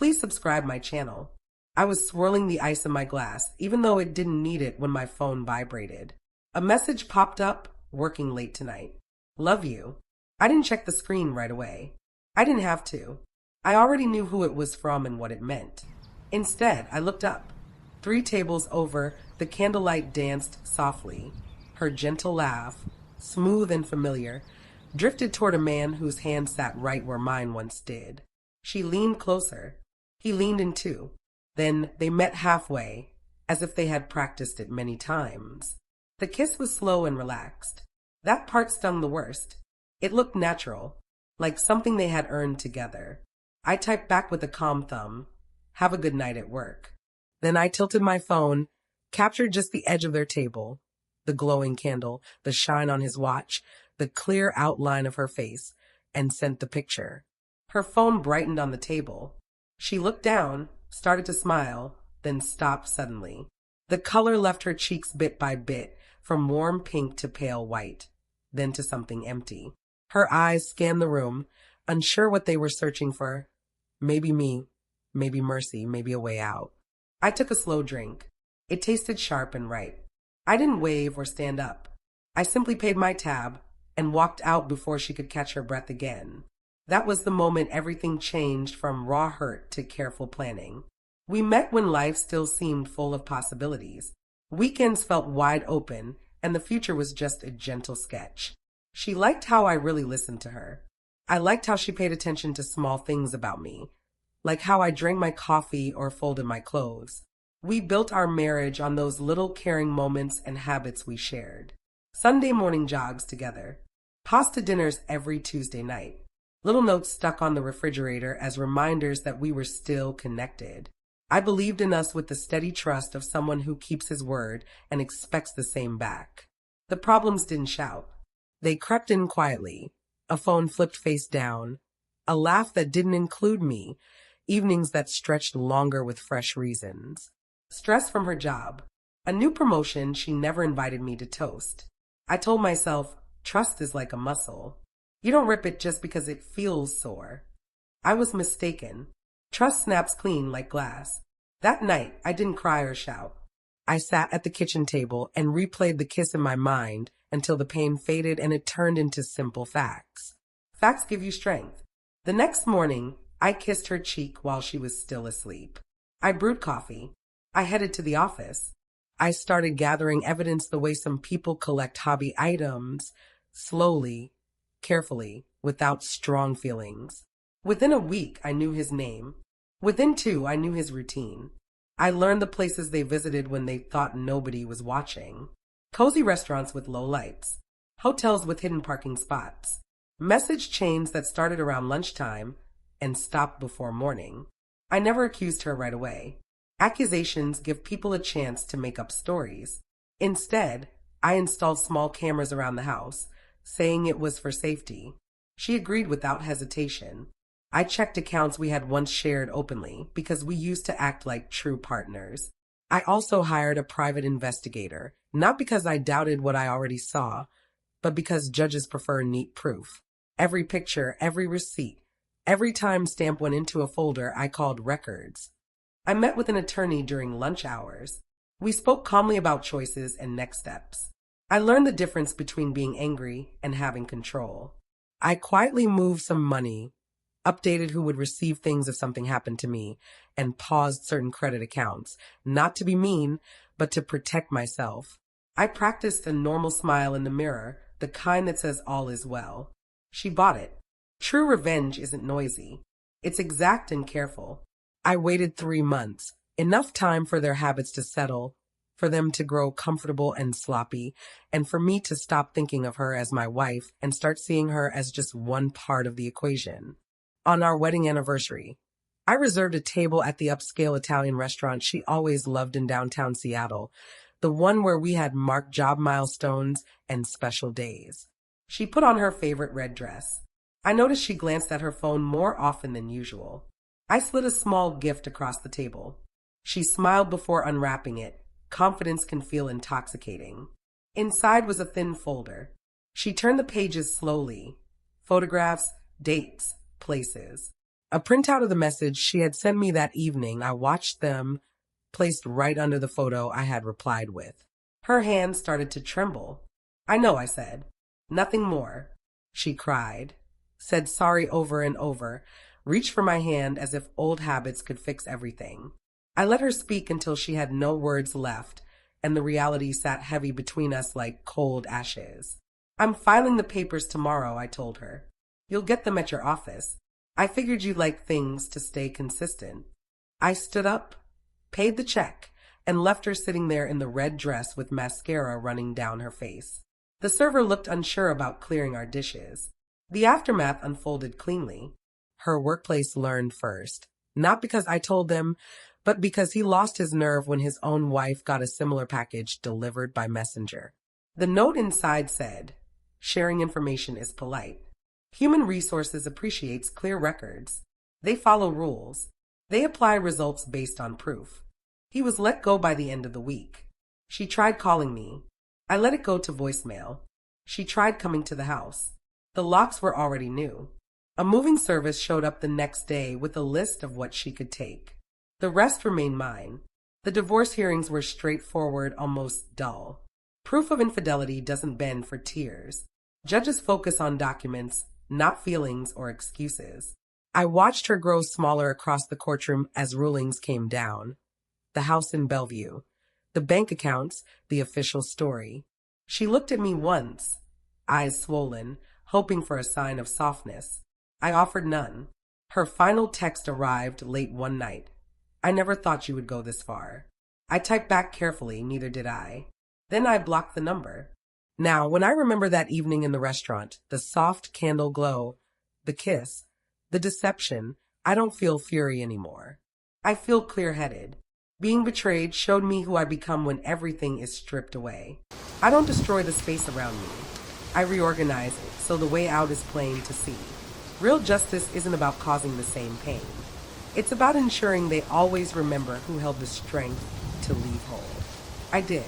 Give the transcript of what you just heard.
Please subscribe my channel. I was swirling the ice in my glass, even though it didn't need it when my phone vibrated. A message popped up, working late tonight. Love you. I didn't check the screen right away. I didn't have to. I already knew who it was from and what it meant. Instead, I looked up. 3 tables over, the candlelight danced softly. Her gentle laugh, smooth and familiar, drifted toward a man whose hand sat right where mine once did. She leaned closer. He leaned in too. Then they met halfway, as if they had practiced it many times. The kiss was slow and relaxed. That part stung the worst. It looked natural, like something they had earned together. I typed back with a calm thumb, "Have a good night at work." Then I tilted my phone, captured just the edge of their table, the glowing candle, the shine on his watch, the clear outline of her face, and sent the picture. Her phone brightened on the table. She looked down, started to smile, then stopped suddenly. The color left her cheeks bit by bit, from warm pink to pale white, then to something empty. Her eyes scanned the room, unsure what they were searching for. Maybe me, maybe mercy, maybe a way out. I took a slow drink. It tasted sharp and ripe. I didn't wave or stand up. I simply paid my tab and walked out before she could catch her breath again. That was the moment everything changed from raw hurt to careful planning. We met when life still seemed full of possibilities. Weekends felt wide open, and the future was just a gentle sketch. She liked how I really listened to her. I liked how she paid attention to small things about me, like how I drank my coffee or folded my clothes. We built our marriage on those little caring moments and habits we shared. Sunday morning jogs together. Pasta dinners every Tuesday night. Little notes stuck on the refrigerator as reminders that we were still connected. I believed in us with the steady trust of someone who keeps his word and expects the same back. The problems didn't shout. They crept in quietly. A phone flipped face down. A laugh that didn't include me. Evenings that stretched longer with fresh reasons. Stress from her job. A new promotion she never invited me to toast. I told myself, trust is like a muscle. You don't rip it just because it feels sore. I was mistaken. Trust snaps clean like glass. That night, I didn't cry or shout. I sat at the kitchen table and replayed the kiss in my mind until the pain faded and it turned into simple facts. Facts give you strength. The next morning, I kissed her cheek while she was still asleep. I brewed coffee. I headed to the office. I started gathering evidence the way some people collect hobby items, slowly, carefully, without strong feelings. Within a week, I knew his name. Within 2, I knew his routine. I learned the places they visited when they thought nobody was watching. Cozy restaurants with low lights. Hotels with hidden parking spots. Message chains that started around lunchtime and stopped before morning. I never accused her right away. Accusations give people a chance to make up stories. Instead, I installed small cameras around the house, saying it was for safety. She agreed without hesitation. I checked accounts we had once shared openly because we used to act like true partners. I also hired a private investigator, not because I doubted what I already saw, but because judges prefer neat proof. Every picture, every receipt, every timestamp went into a folder I called records. I met with an attorney during lunch hours. We spoke calmly about choices and next steps. I learned the difference between being angry and having control. I quietly moved some money, updated who would receive things if something happened to me, and paused certain credit accounts, not to be mean, but to protect myself. I practiced a normal smile in the mirror, the kind that says all is well. She bought it. True revenge isn't noisy. It's exact and careful. I waited 3 months, enough time for their habits to settle, for them to grow comfortable and sloppy, and for me to stop thinking of her as my wife and start seeing her as just one part of the equation. On our wedding anniversary, I reserved a table at the upscale Italian restaurant she always loved in downtown Seattle, the one where we had marked job milestones and special days. She put on her favorite red dress. I noticed she glanced at her phone more often than usual. I slid a small gift across the table. She smiled before unwrapping it. Confidence can feel intoxicating. Inside was a thin folder. She turned the pages slowly. Photographs, dates, places. A printout of the message she had sent me that evening. I watched them placed right under the photo I had replied with. Her hand started to tremble. I know, I said. Nothing more. She cried, said sorry over and over, reached for my hand as if old habits could fix everything. I let her speak until she had no words left, and the reality sat heavy between us like cold ashes. I'm filing the papers tomorrow, I told her. You'll get them at your office. I figured you'd like things to stay consistent. I stood up, paid the check, and left her sitting there in the red dress with mascara running down her face. The server looked unsure about clearing our dishes. The aftermath unfolded cleanly. Her workplace learned first, not because I told them, but because he lost his nerve when his own wife got a similar package delivered by messenger. The note inside said, sharing information is polite. Human Resources appreciates clear records. They follow rules. They apply results based on proof. He was let go by the end of the week. She tried calling me. I let it go to voicemail. She tried coming to the house. The locks were already new. A moving service showed up the next day with a list of what she could take. The rest remained mine. The divorce hearings were straightforward, almost dull. Proof of infidelity doesn't bend for tears. Judges focus on documents, not feelings or excuses. I watched her grow smaller across the courtroom as rulings came down. The house in Bellevue, the bank accounts, the official story. She looked at me once, eyes swollen, hoping for a sign of softness. I offered none. Her final text arrived late one night. I never thought you would go this far. I typed back carefully, neither did I. Then I blocked the number. Now, when I remember that evening in the restaurant, the soft candle glow, the kiss, the deception, I don't feel fury anymore. I feel clear-headed. Being betrayed showed me who I become when everything is stripped away. I don't destroy the space around me. I reorganize it so the way out is plain to see. Real justice isn't about causing the same pain. It's about ensuring they always remember who held the strength to leave whole. I did.